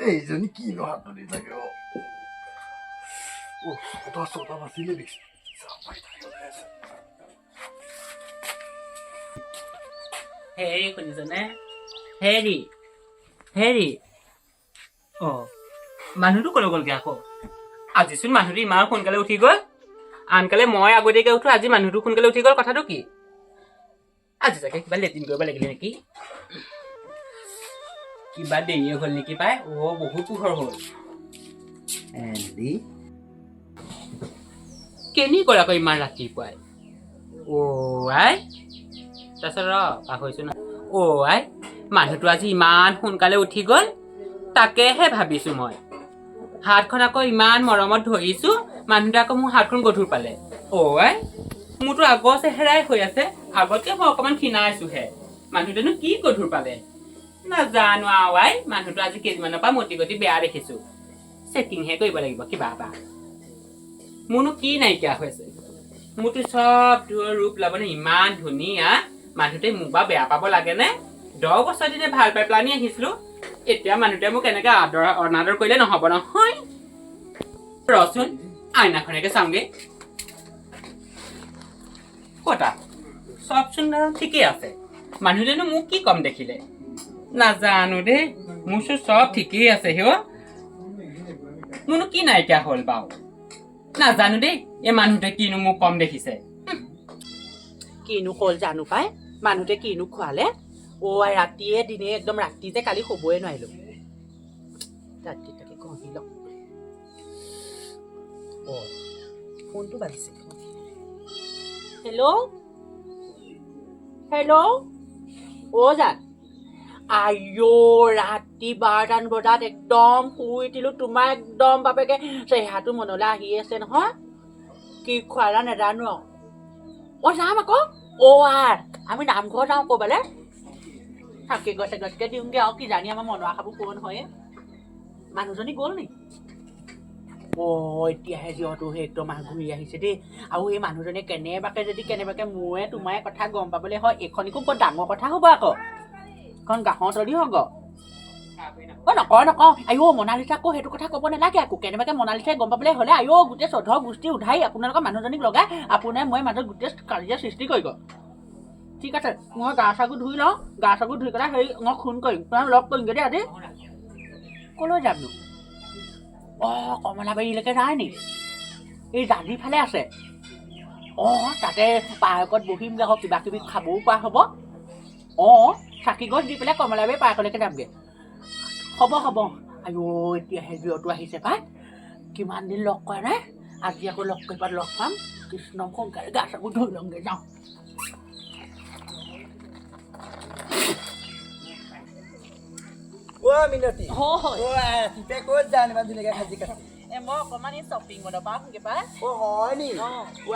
এইজনী কিনো হাত ধৰি থাকে ছটা বাচিলে দেখি হেৰি শুনিছনে হেৰি মানুহটো কলৈ গ'লগে আকৌ আজিচোন মানুহটো ইমান সোনকালে উঠি গ'ল আনকালে মই আগতীয়াকে উঠো আজি মানুহটো সোনকালে উঠি গ'ল কথাটো কি আজি চাগে কিবা লেট্ৰিন কৰিব লাগিলে নেকি কিবা দেৰিয়ে হ'ল নেকি পাই বহুত পোহৰ হ'ল কেনি গ'ল আকৌ ইমান ৰাতিপুৱাই আই তাৰপিছত পাহৰিছো না আই মানুহটো আজি ইমান সোনকালে উঠি গ'ল তাকেহে ভাবিছো মই হাতখন আকৌ ইমান মৰমত ধৰিছো মানুহটো আকৌ মোৰ হাতখন গধুৰ পালে আই মোৰতো আগৰ চেহেৰাই হৈ আছে আগতকে মই অকমান ক্ষীণাইছোহে মানুহটোনো কি গধুৰ পালে নাজানো আই মানুহটো আজি কেইদিনমানৰ পৰা মতি গতি বেয়া দেখিছো চেকিংহে কৰিব লাগিব কিবা এটা মোৰনো কি নাইকিয়া হৈছে মোৰতো চব ৰূপ লাবনে ইমান ধুনীয়া মানুহটোৱে মোক বা বেয়া পাব লাগে নে 10 বছৰ দিনে ভাল পাই পেলানি আহিছিলো এতিয়া মানুহটোৱে মোক এনেকে অনাদৰ কৰিলে নহ'ব নহয় ৰচোন আইনাখনকে চাওঁগে কটা চবচোন ঠিকেই আছে মানুহজনে মোক কি কম দেখিলে নাজানো দেই মোৰ চব ঠিকেই আছে মোৰনো কি নাইকিয়া হ'ল বাৰু নাজানো দেই এই মানুহটোৱে কিনো মোক কম দেখিছে কিনো হ'ল জানো পাই মানুহটোৱে কিনো খোৱালে আই ৰাতিয়ে দিনে একদম ৰাতি যে কালি শুবই নোৱাৰিলো ৰাতি তাকে কহি লওক ফোনটো বাজিছে হেল্ল' জান আইঅ ৰাতি 12টান বজাত একদম শুই দিলো তোমাৰ একদম বাপেকে চেহেৰাটো মনলৈ আহি আছে নহয় কি খোৱালা নাজানো যাম আকৌ আমি নামঘৰ যাওঁ ক'বালে থাকি গৈছে গতিকে দিওঁগে আৰু কি জানি আমাৰ মনৰ আশাবোৰ পূৰণ হয়ে মানুহজনী গ'ল নি এতিয়াহে যিহেতু একদম ঘূৰি আহিছে দেই আৰু এই মানুহজনে কেনেবাকে মোৰে তোমাৰ কথা গম পাবলৈ হয় এইখনিকো বৰ ডাঙৰ কথা হ'ব আকৌ এখন গাঁৱৰ তলি হ'ব নকওঁ আইঅ মনালিছা আকৌ সেইটো কথা ক'ব নালাগে আকৌ কেনেবাকে মনালিচাই গম পাবলৈ হ'লে গোটেই চৈধ্য গোষ্ঠী উঠাই আপোনালোকৰ মানুহজনীক লগাই আপোনাৰ মই মাজত গোটেই কাজিয়া সৃষ্টি কৰিব ঠিক আছে মই গা চাগু ধুই লওঁ গা চাগু ধুই পেলাই মই ফোন কৰিম লগ কৰিমগৈ দেই আজি ক'লৈ যামনো কমলাবাৰীলৈকে যায় নি এই জাজিৰ ফালে আছে তাতে পাৰ্কত বহিমগৈ আকৌ কিবা কিবি খাবও পৰা হ'ব চাকি গছ দি পেলাই কমলাবাৰী পাৰ্কলৈকে যামগৈ হ'ব আইঅ এতিয়াহে জিঅ'টো আহিছে পাই কিমান দিন লগ কৰা নাই আজি আকৌ লগ কৰিব লগ পাম কৃষ্ণ সোনকালে গা চাগু ধুই লওঁগৈ যাওঁ মিনতি ৰাতিপুৱাই ক'ত যাম ইমান ধুনীয়াকৈ সাজি কাটি মই অকণমান এই শ্বপিং মলৰ পৰা আহোঁগৈ পাই হয় নি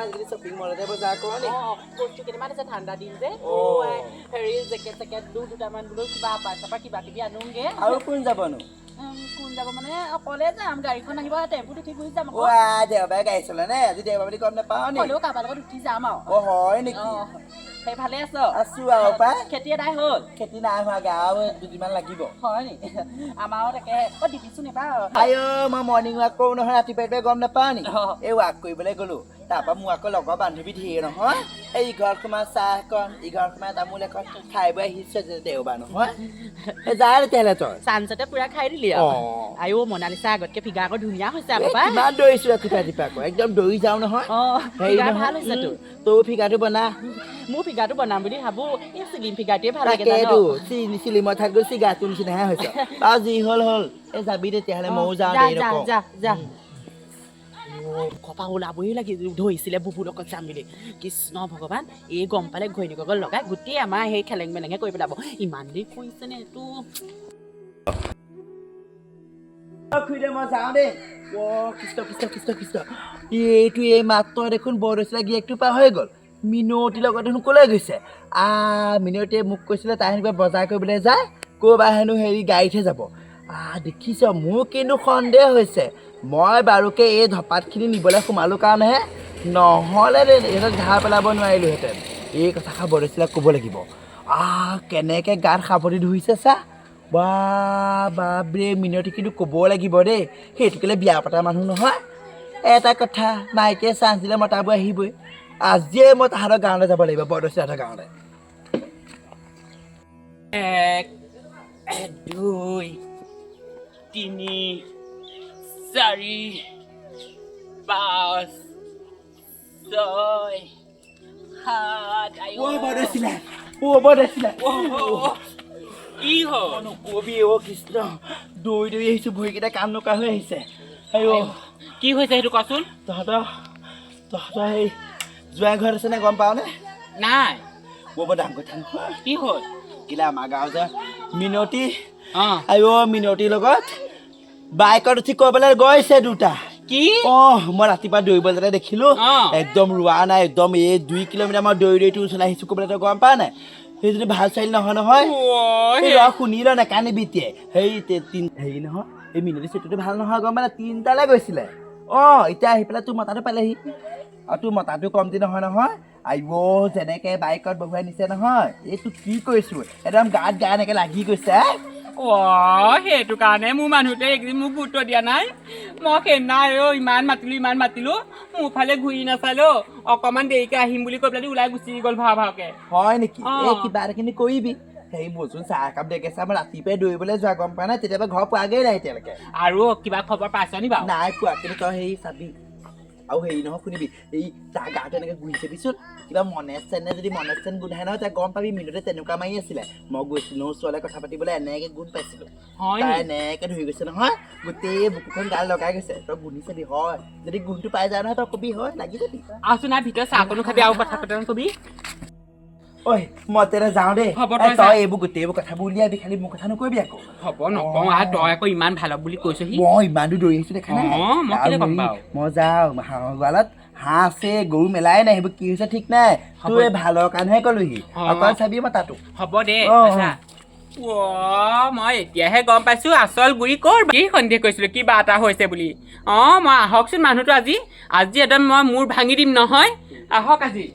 আজিকালি শ্বপিং মলতে বজাৰ কৰ নি বস্তু কেইটামান আছে ঠাণ্ডা দিন যে হেৰি জেকেট চেকেট দুটামান বোলো কিবা চাপা কিবা কিবি আনোগে আৰু কোন যাবনো কোন যাব মানে অকলে যাম গাড়ীখন আহিব টেম্পুত উঠি গুচি যাম দেওবাৰে গাড়ী চলে নে আজি দেওবাৰ বুলি গম নাপাওঁ নি হ'লেও কাৰোবাৰ লগত উঠি যাম আৰু হয় নেকি সেই ভালে আছ আছো আৰু পাই খেতি এদাই হ'ল খেতি নাই হোৱাগে আৰু দুদিনমান লাগিব হয় নি আমাৰো তাকে দিবিচোন এবাৰ মই মৰ্ণিং ৱাক কৰোঁ নহয় ৰাতিপুৱাই গম নাপাওঁ নি এই ৱাক কৰিবলৈ গ'লো তাৰপৰা মোৰ আকৌ লগৰ বান্ধৱী ধেৰ নহয় এই ইঘৰত সোমাই চাহ এখন ইঘৰত সোমাই তামোল এখন খাই বৈ আহিছে যে দেওবাৰ নহয় যায় তেতিয়াহ'লে তই চাঞ্চতে পুৰা খাই দিলি আইঅ মনালিছা আগতকে ফিগাৰ আকৌ ধুনীয়া হৈছে আকৌ কিমান দৌৰিছো ৰাতিপুৱা আকৌ একদম দৌৰি যাওঁ নহয় ভাল হৈছে তোৰ ফিগাৰটো বনা মোৰ ফিগাৰটো বনাম বুলি ভাবো এই চিলিম ফিগাৰটোৱে ভাল লাগে চিলিমত থাকো চিগাৰটোৰ নিচিনাহে হৈছে আৰু যি হ'ল এই যাবি তেতিয়াহ'লে ময়ো যাওঁ যা কপা ওলাবই লাগি ধৰিছিলে বুবুৰ লগত যাম বুলি কৃষ্ণ ভগৱান এই গম পালে ঘৈণীয়েকক লগাই গোটেই আমাৰ সেই খেলেং মেলেঙে কৰি পেলাব ইমান দেৰি কৰিছেনে এইটো মই যাওঁ দেই কৃষ্ণ এইটো এই মাত্ৰ দেখোন বৰদৈচিলা গিৰিয়েকটো পাৰ হৈ গ'ল মিনতিৰ লগত দেখোন ক'লৈ গৈছে মিনতিয়ে মোক কৈছিলে তাই হেনো বজাৰ কৰিবলৈ যায় ক'ৰবাত হেনো হেৰি গাড়ীতহে যাব দেখিছ মোৰ কিন্তু সন্দেহ হৈছে মই বাৰুকে এই ধপাতখিনি নিবলৈ সোমালোঁ কাৰণেহে নহ'লে ইহঁতক ধাৰ পেলাব নোৱাৰিলোহেঁতেন এই কথাষাৰ বৰদৈচিলাক ক'ব লাগিব কেনেকৈ গাত সাৱটি ধৰিছে চা বাপৰে মিনতি কিন্তু ক'ব লাগিব দেই সেইটো কেলৈ বিয়া পতা মানুহ নহয় এটা কথা মাইকে চান্স দিলে মতাবোৰ আহিবই আজিয়ে মই তাহাঁতৰ গাঁৱলৈ যাব লাগিব বৰদৈচিহঁতৰ গাঁৱলৈ 1 2 3 4 5 6 7 বৰদৈচিলা কি হ'ল নকবি কৃষ্ণ দৌৰি আহিছোঁ ভৰিকেইটা কাম নকৰা হৈ আহিছে কি হৈছে সেইটো কচোন তহঁতৰ সেই জোৱাই ঘৰত আছে নে গম পাৱনে নাই বৰ ডাঙৰ কথা নহয় কি হ'ল কিলা আমাৰ গাঁও যে মিনতি অঁ মিনতিৰ লগত বাইকত উঠি ক'বলৈ গৈছে দুটা কি মই ৰাতিপুৱা দৌৰিব যাতে দেখিলোঁ একদম ৰোৱা নাই একদম এই 2 কিলোমিটাৰ মই দৌৰি তোৰ ওচৰলৈ আহিছোঁ ক'বলৈ তই গম পাৱ নাই সেই যদি ভাল চাইল নহয় শুনি ল নেকানিবি এতিয়াই হেৰি নহয় এই মিনতি চেটুটো ভাল নহয় গম পালে 3টালৈ গৈছিলে এতিয়া আহি পেলাই তোৰ মতাটো পালেহি আৰু তোৰ মতাটো কমতি নহয় যেনেকৈ বাইকত বহুৱাই নিছে নহয় এইটো কি কৰিছোঁ একদম গাত গা এনেকৈ লাগি গৈছে সেইটো কাৰণে মোৰ মানুহটোৱে এইকেইদিন মোক গুৰুত্ব দিয়া নাই মই সেইদিনা ইমান মাতিলোঁ মোৰ ফালে ঘূৰি নাচালো অকণমান দেৰিকৈ আহিম বুলি কৈ পেলাই ওলাই গুচি গ'ল ভাওকে হয় নেকি এই কিবা এটাখিনি কৰিবি সেই বচোন চাহ একাপ দেখেছা মই ৰাতিপুৱাই দৌৰিবলৈ যোৱা গম পোৱা নাই তেতিয়াবা ঘৰ পোৱাগৈ নাই এতিয়ালৈকে আৰু কিবা খবৰ পাইছ নি বাৰু নাই পোৱা কিন্তু তই সেই চাবি আৰু হেৰি নহয় শুনিবি এই তাৰ গাটো এনেকৈ ঘূৰি চাবিচোন কিবা মনে যদি মনে গোন্ধাই নহয় তাই গম পাবি মিনতে তেনেকুৱা মাৰি আছিলে মই গৈছিলোঁ ওচৰলৈ কথা পাতিবলৈ এনেকৈ গোন্ধ পাইছিলোঁ তাই এনেকৈ ধৰি গৈছে নহয় গোটেই বুকুখন গাল লগাই গৈছে তই গোন্ধি চাবি হয় যদি গোন্ধটো পাই যায় নহয় তই কবি হয় লাগি যাবি আছো নাই ভিতৰত চাহকণো খাবি আৰু কথা পাতি কবি ঐ মই তেনে যাওঁ দেই তই এইবোৰ গোটেইবোৰ কথাবোৰ উলিয়াবি খালি মোৰ কথা নকবি আকৌ হ'ব নকওঁ তই আকৌ ইমান ভাল বুলি কৈছহি মই ইমান দূৰ দৌৰি আহিছোঁ দেখা নাই মই যাওঁ হাঁহৰ গঁৰালত হাঁহ আছে গৰু মেলাই নাই সেইবোৰ কি হৈছে ঠিক নাই তোৰ এই ভালৰ কাৰণেহে ক'লোহি অকল চাবি মই তাতো হ'ব দে মই এতিয়াহে গম পাইছোঁ আচল গুৰি ক'ৰ কি সন্দেহ কৰিছিলোঁ কিবা এটা হৈছে বুলি মই আহকচোন মানুহটো আজি একদম মই মূৰ ভাঙি দিম নহয় আহক আজি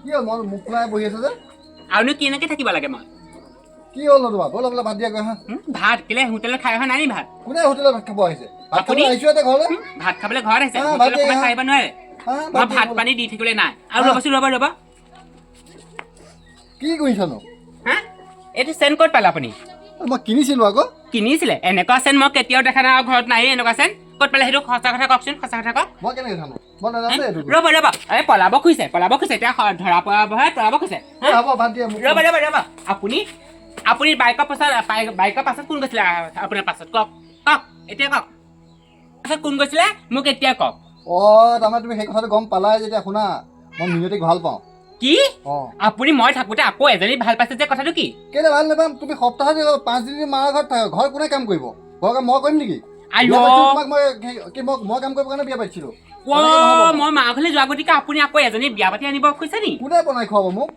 কি হ'ল মই মুখ খোলাই বহি আছো যে আৰুনো কি এনেকৈ থাকিব লাগে মই কি হ'ল ন তোমাৰ ব'ল ভাত দিয়া গৈ হা ভাত কেলে হোটেলত খাই অহা নাই নি ভাত কোনে হোটেলত ভাত খাব আহিছে ভাত খাবলৈ আহিছোঁ এতিয়া ঘৰলৈ ভাত খাবলৈ ঘৰত আহিছে হোটেলত সোমাই খাই আহিব নোৱাৰে মই ভাত পানী দি থাকিবলৈ নাই আৰু ৰ'ব কি কৰিছানো এইটো চেণ্ট ক'ত পালে আপুনি মই কিনিছিলোঁ আকৌ কিনিছিলে এনেকুৱা চেণ্ট মই কেতিয়াও দেখা নাই আৰু ঘৰত নাই এনেকুৱা চেণ্ট ক'ত পালে সেইটো সঁচা কথা কওকচোন সঁচা কথা কওক মই কেনেকৈ জানো মই নাজানো এইটো ৰ'ব এই পলাব খুজিছে এতিয়া ধৰা পৰাবহে পলাব খুজিছে হ'ব ভাত দিয়া ৰ'ব আপুনি বাইকৰ পাছত কোন গৈছিলে আপোনাৰ পাছত কওক এতিয়া কওক পাছত কোন গৈছিলে মোক এতিয়া কওক তাৰমানে তুমি সেই কথাটো গম পালাই যেতিয়া শুনা মই মিনতিক ভাল পাওঁ কি আপুনি মই থাকোঁতে আকৌ এজনী ভাল পাইছে যে কথাটো কি কেলে ভাল নাপাম তুমি সপ্তাহত 5 দিন মাৰ ঘৰত থাকা ঘৰ কোনে কাম কৰিব ঘৰ কাম মই কৰিম নেকি মই কাম কৰিব কাৰণে বিয়া পাতিছিলোঁ মই মা ঘৰলৈ যোৱা গতিকে আপুনি আকৌ এজনী বিয়া পাতি আনিব খুজিছে নি কোনে বনাই খুৱাব মোক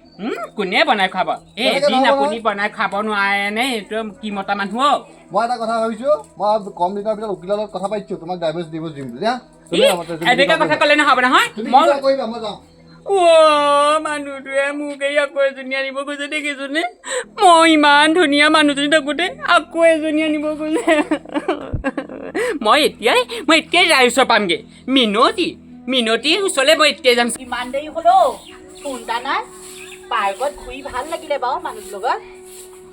কোনে বনাই খুৱাব এদিন আপুনি বনাই খাব নোৱাৰেনে এইটো কি মতা মানুহ মই এটা কথা ভাবিছোঁ মই কম দিনৰ ভিতৰত উকিলৰ লগত কথা পাতিছোঁ তোমাক ডাইভৰ্চ দিব দিম বুলি এনেকুৱা কথা ক'লে নহ'ব নহয় কৰিবা মই যাওঁ মানুহটোৱে মোক এই আকৌ এজনী আনিব কৈছে দেখিছোনে মই ইমান ধুনীয়া মানুহজনী থাকোঁতে আকৌ এজনী আনিব কৈছে মই এতিয়াই ৰাইজৰ পামগৈ মিনতিৰ ওচৰলৈ মই এতিয়াই যাম ইমান দেৰি হ'লেও ফোন এটা নাই পাৰ্কত ঘূৰি ভাল লাগিলে বাৰু মানুহটোৰ লগত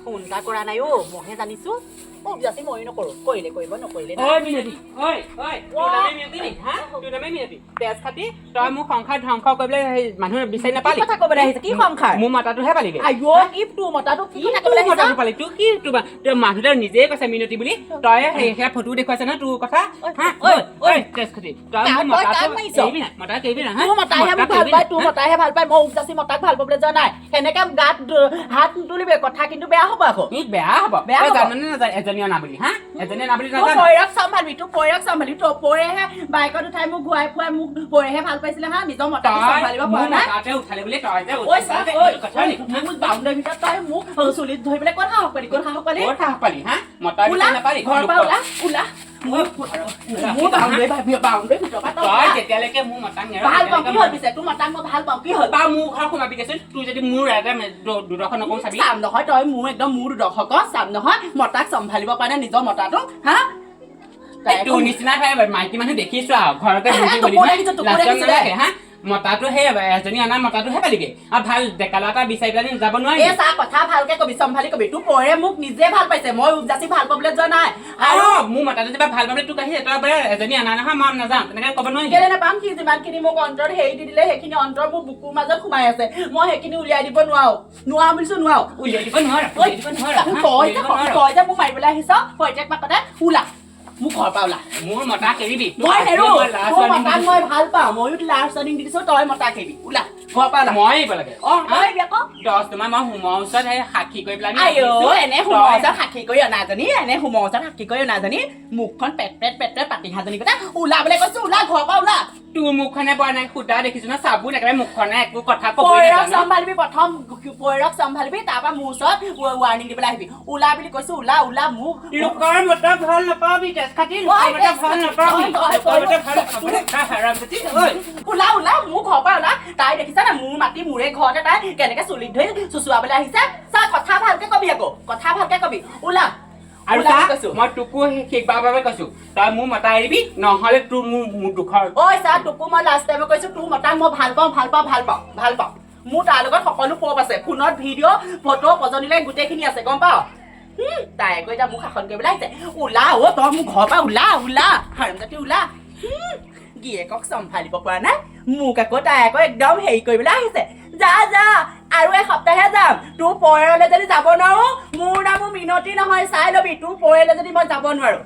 ফোন এটা কৰা নাই মইহে জানিছোঁ অভিয়াচলি মই নকৰোঁ কৰিলে কৰিব নকৰিলে তেজ খাতি তই মোক সংসাৰ ধ্বংস কৰিবলৈ মানুহ বিচাৰি নাপালি কথা ক'বলৈ আহিছে কি সংসাৰ মোৰ মতাটোহে পালিগৈ কি তোৰ মতাটো কি পালি তোৰ কি তোৰ মানুহটোৱে নিজেই কৈছে মিনতি বুলি তই সেয়া ফটো দেখুৱাইছে নহয় তোৰ কথা তেজ খাতি তই তোৰ মতাহে ভাল পায় মই উপজাচি মতাক ভাল পাবলৈ যোৱা নাই সেনেকে গাত হাত নুতুলিবি কথা কিন্তু বেয়া হ'ব আকৌ বেয়া হ'ব জাননে নাজানে এজনীও না বুলি এজনীয়ে না বুলি পৈৰক চম্ভালিবি তোৰ পৈৰক চম্ভালিবি তোৰ পৈৰেহে বাইকত উঠাই মোক ঘূৰাই ফুৰাই মোক পৈৰেহে ভাল পাইছিলে নিজৰ মতাক চম্ভালিব পৰা নাই উঠালে বুলি তই বাউণ্ডাৰীৰ ভিতৰত তই মোক চুলিত ধৰি পেলাই ক'ত সাহস পালি মতা ঘৰৰ পৰা ওলা মোৰ বাউণ্ডেৰী ভিতৰৰ পৰা তই যেতিয়ালৈকে মোৰ মতাক নেৰ ভাল পাওঁ কি হ'ল পিছে তোৰ মতাক মই ভাল পাওঁ কি হ'ল বা মোৰ ঘৰ সোমাবি দেচোন তোৰ যদি মোৰ এটা দুদৰ্শন নকওঁ চাবি চাম নহয় তই মোৰ একদম মোৰ দৰ্শক চাম নহয় মতাক চম্ভালিব পাৰে নে নিজৰ মতাটো হা তোৰ নিচিনা মাইকী মানুহ দেখিছো আৰু ঘৰতে হা মতাটো সেই এজনী অনা মতাটোহে পালিগে আৰু ভাল ডেকা ল'ৰা এটা বিচাৰি পেলাই যাব নোৱাৰি এই চা কথা ভালকে কবি চম্ভালি কবি তোৰ পৰে মোক নিজে ভাল পাইছে মই উপজাচি ভাল পাবলৈ যোৱা নাই আৰু মোৰ মতাটো যেবা ভাল পাবলৈ তোক আহি তই বোলে এজনী অনা নহয় মই নাযাওঁ তেনেকে ক'ব নোৱাৰি কেলে নাপাম সি যিমানখিনি মোক অন্তৰত হেৰি দি দিলে সেইখিনি অন্তৰ মোৰ বুকুৰ মাজত সোমাই আছে মই সেইখিনি উলিয়াই দিব নোৱাৰো বুলিছো নোৱাৰো উলিয়াই দিব নোৱাৰো তই যে মোক মাৰিবলৈ আহিছ পইতেক পাকতে ওলা মোক ঘৰ পৰা ওলা মোৰ মতাক এৰিবি মই নেৰো তোৰ মতাক মই ভাল পাওঁ ময়ো লাষ্ট ৱাৰ্নিং দি দিছো তই মতাক এৰিবি ওলা ঘৰ পৰা ওলা মই এৰিব লাগে তই আকৌ 10 তোমাৰ মই হোমৰ ওচৰত সাক্ষী কৰি পেলাই এনে হোমৰ ওচৰত সাক্ষী কৰি অনাজনী এনে হোমৰ ওচৰত সাক্ষী কৰি অনাজনী মুখখন পেট পাতি হাজনী কথা ওলা বোলে কৈছো ওলা ঘৰ পৰা ওলা তোৰ মুখখনে পোৱা নাই সুধা দেখিছো না চাবুন একেবাৰে মুখখনে একো কথা ক'বই পৈৰক চম্ভালিবি প্ৰথম পৈৰক চম্ভালিবি তাৰপৰা মোৰ ওচৰত ৱাৰ্নিং দিবলৈ আহিবি ওলা বুলি কৈছো ওলা ওলা মোক লোকৰ মতা ভাল নাপাবি তেজ খাতি লোকৰ মতা ভাল নাপাবি লোকৰ মতা ভাল নাপাবি হাৰামজাতি ওলা ওলা মোৰ ঘৰৰ পৰা ওলা তাই দেখিছা না মোৰ মাটি মোৰে ঘৰতে তাই কেনেকে চুলিত ধৰি চুচুৱাবলৈ আহিছে চা কথা ভালকে কবি আকৌ কথা ভালকে কবি ওলা আৰু মই তোকো শেষবাৰৰ বাবে কৈছো তই মোৰ মতা এৰিবি নহ'লে তোৰ মোৰ দুখৰ ঐ চা তোকো মই লাষ্ট টাইমে কৈছো তোৰ মতাক মই ভাল পাওঁ মোৰ তাৰ লগত সকলো প্ৰুফ আছে ফোনত ভিডিঅ' ফটো পজনীলৈ গোটেইখিনি আছে গম পাৱ তাই আকৌ এতিয়া মোক শাসন কৰিবলৈ আহিছে ওলা তই মোৰ ঘৰৰ পৰা ওলা হাৰামজাতি ওলা গিয়েকক চম্ভালিব পৰা নাই মোক আকৌ তাই আকৌ একদম হেৰি কৰিবলৈ আহিছে যা আৰু এসপ্তাহে যাম তোৰ পৰেলৈ যদি যাব নোৱাৰো মোৰ নামো মিনতি নহয় চাই লবি তোৰ পৰেলৈ যদি মই যাব নোৱাৰো